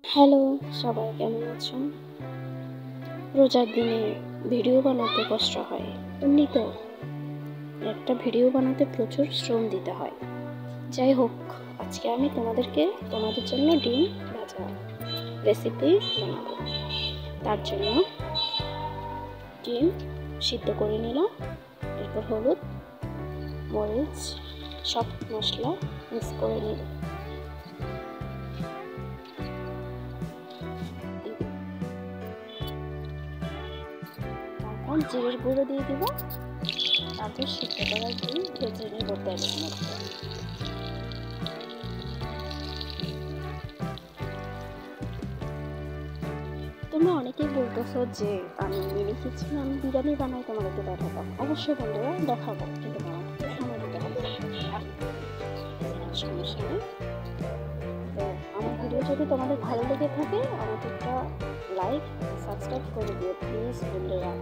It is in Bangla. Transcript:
হ্যালো, সবাই কেমন আছো? রোজার দিনে ভিডিও বানাতে কষ্ট হয়। এমনিতেও একটা ভিডিও বানাতে প্রচুর শ্রম দিতে হয়। যাই হোক, আজকে আমি তোমাদের জন্য ডিম ভাজা রেসিপি বানাবো। তার জন্য ডিম সিদ্ধ করে নিলাম, এরপর হলুদ, মরিচ, সব মশলা মিক্স করে নিলাম। তারপর জিরের গুঁড়ো দিয়ে দিব, তারপর সিদ্ধ করা ডিম ভেজে নেব তেলের মধ্যে। তোমরা অনেকেই বলতেছো যে আমি মিনি কিচেনে আমি বিরিয়ানি বানাই, তোমাদেরকে দেখাবো। অবশ্যই বন্ধুরা দেখাবো, কিন্তু আমাকে তো সময় দিতে হবে, সমস্যা নেই। তো আমার ভিডিও যদি তোমাদের ভালো লেগে থাকে, আমাকে একটা লাইক সাবস্ক্রাইব করে দিও প্লিজ বন্ধুরা।